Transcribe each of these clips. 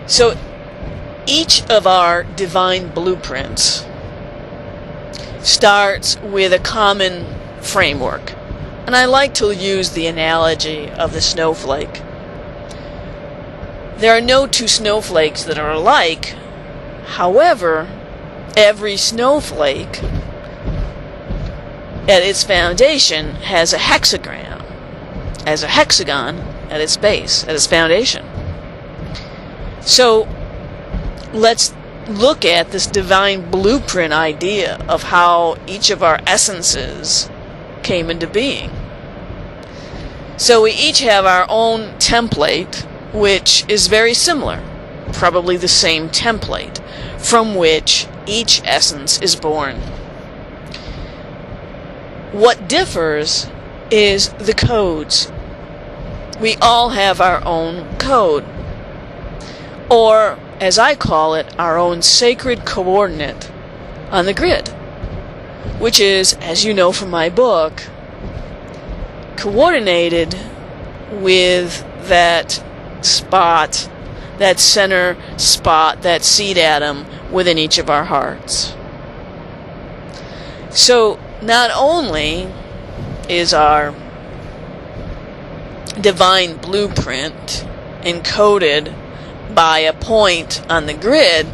So each of our divine blueprints starts with a common framework. And I like to use the analogy of the snowflake. There are no two snowflakes that are alike. However, every snowflake at its foundation has a hexagram, as a hexagon at its base, at its foundation. So let's look at this divine blueprint idea of how each of our essences came into being. So we each have our own template, which is very similar, probably the same template, from which each essence is born. What differs is the codes. We all have our own code, or as I call it, our own sacred coordinate on the grid, which is, as you know from my book, coordinated with that spot, that center spot, that seed atom within each of our hearts. So not only is our divine blueprint encoded by a point on the grid,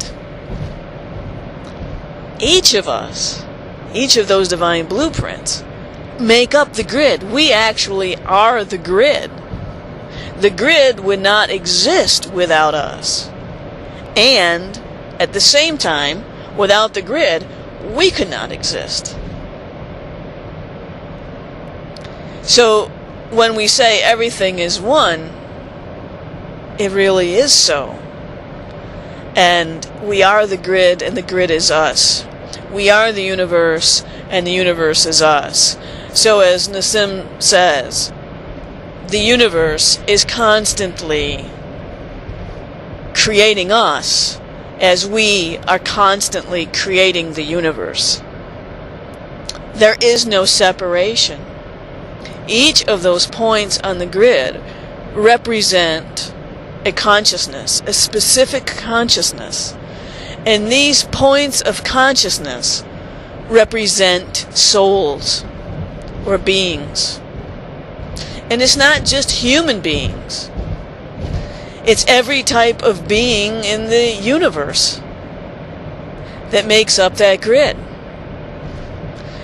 each of us, each of those divine blueprints, make up the grid. We actually are the grid. The grid would not exist without us. And at the same time, without the grid, we could not exist. So when we say everything is one, it really is so. And we are the grid, and the grid is us. We are the universe, and the universe is us. So as Nassim says, the universe is constantly creating us as we are constantly creating the universe. There is no separation. Each of those points on the grid represent a consciousness, a specific consciousness. And these points of consciousness represent souls or beings. And it's not just human beings. It's every type of being in the universe that makes up that grid.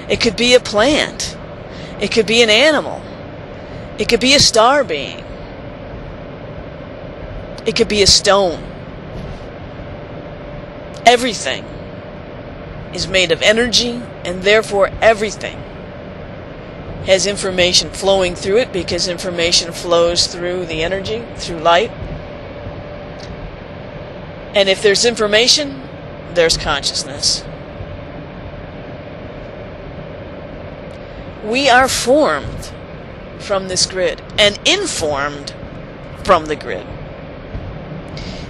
It could be a plant. It could be an animal. It could be a star being. It could be a stone. Everything is made of energy, and therefore everything has information flowing through it, because information flows through the energy, through light. And if there's information, there's consciousness. We are formed from this grid and informed from the grid.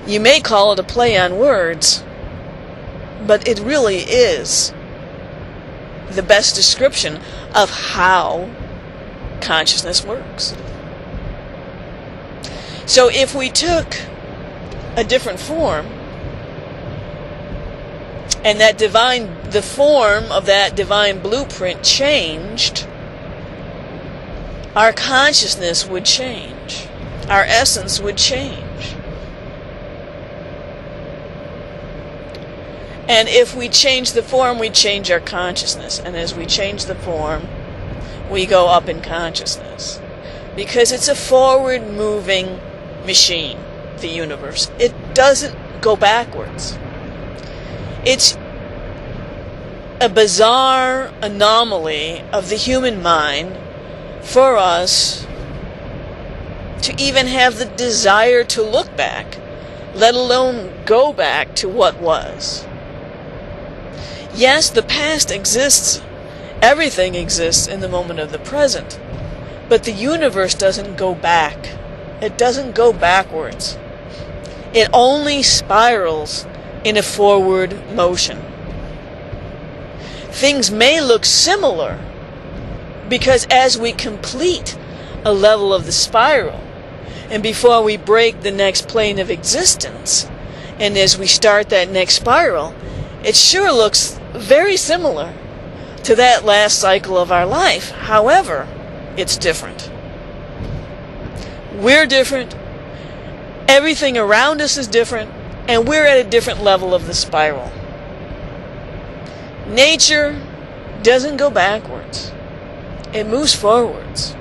You may call it a play on words, but it really is the best description of how consciousness works. So if we took a different form, and the form of that divine blueprint changed, our consciousness would change. Our essence would change. And if we change the form, we change our consciousness. And as we change the form, we go up in consciousness. Because it's a forward-moving machine, the universe. It doesn't go backwards. It's a bizarre anomaly of the human mind for us to even have the desire to look back, let alone go back to what was. Yes, the past exists. Everything exists in the moment of the present. But the universe doesn't go back. It doesn't go backwards. It only spirals in a forward motion. Things may look similar because as we complete a level of the spiral, and before we break the next plane of existence, And as we start that next spiral, it sure looks very similar to that last cycle of our life. However, it's different. We're different. Everything around us is different. And we're at a different level of the spiral. Nature doesn't go backwards. It moves forwards.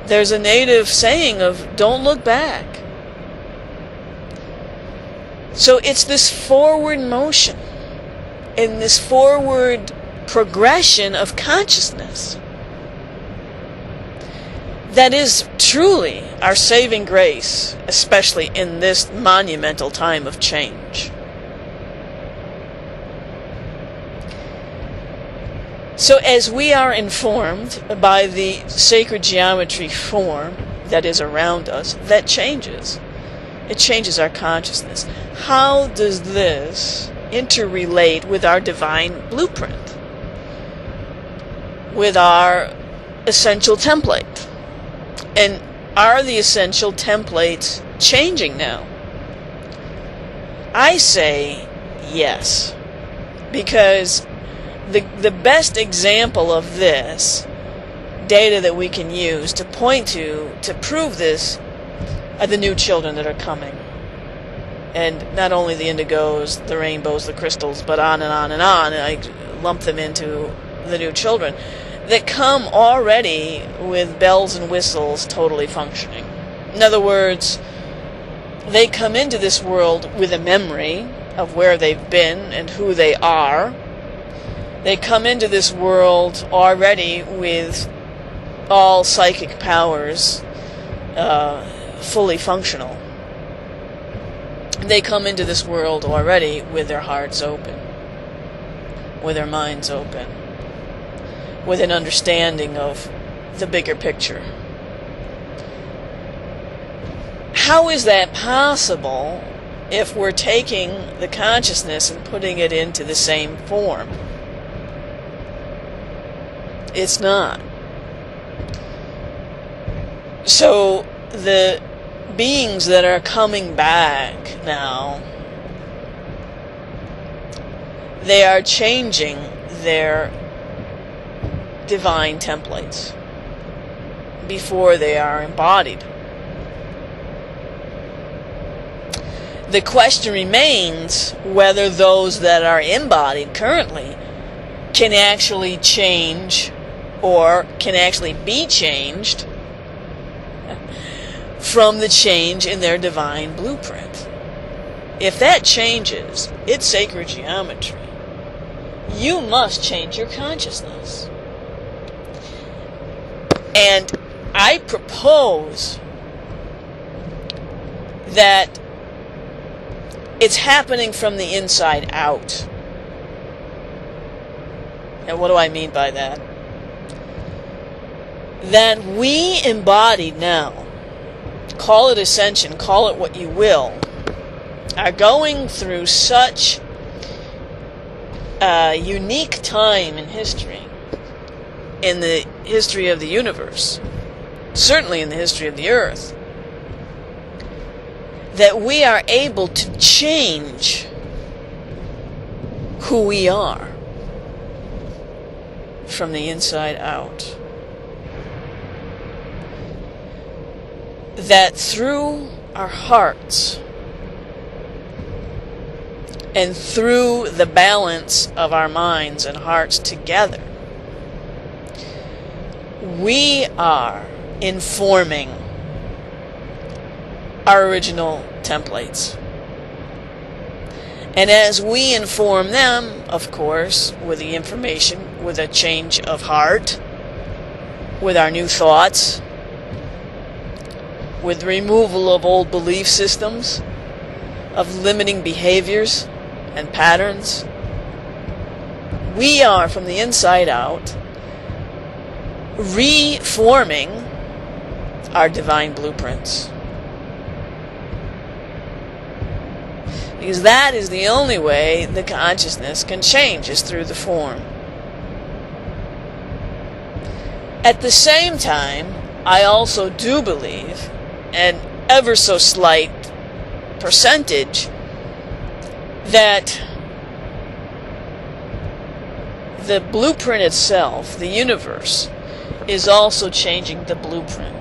There's a native saying of don't look back. So it's this forward motion and this forward progression of consciousness that is truly our saving grace, especially in this monumental time of change. So as we are informed by the sacred geometry form that is around us, that changes. It changes our consciousness. How does this interrelate with our divine blueprint? With our essential template? And are the essential templates changing now? I say yes. Because the best example of this data that we can use to point to prove this are the new children that are coming. And not only the indigos, the rainbows, the crystals, but on and on and on. And I lump them into the new children that come already with bells and whistles totally functioning. In other words, they come into this world with a memory of where they've been and who they are. They come into this world already with all psychic powers fully functional. They come into this world already with their hearts open, with their minds open, with an understanding of the bigger picture. How is that possible if we're taking the consciousness and putting it into the same form? It's not. So the beings that are coming back now, they are changing their divine templates before they are embodied. The question remains whether those that are embodied currently can actually change or can actually be changed from the change in their divine blueprint. If that changes, it's sacred geometry. You must change your consciousness. And I propose that it's happening from the inside out. And what do I mean by that? That we embodied now, call it ascension, call it what you will, are going through such a unique time in history, in the history of the universe, certainly in the history of the earth, that we are able to change who we are from the inside out. That through our hearts and through the balance of our minds and hearts together, we are informing our original templates. And as we inform them, of course, with the information, with a change of heart, with our new thoughts, with removal of old belief systems, of limiting behaviors and patterns, we are, from the inside out, reforming our divine blueprints. Because that is the only way the consciousness can change, is through the form. At the same time, I also do believe, an ever so slight percentage that the blueprint itself, the universe, is also changing the blueprint.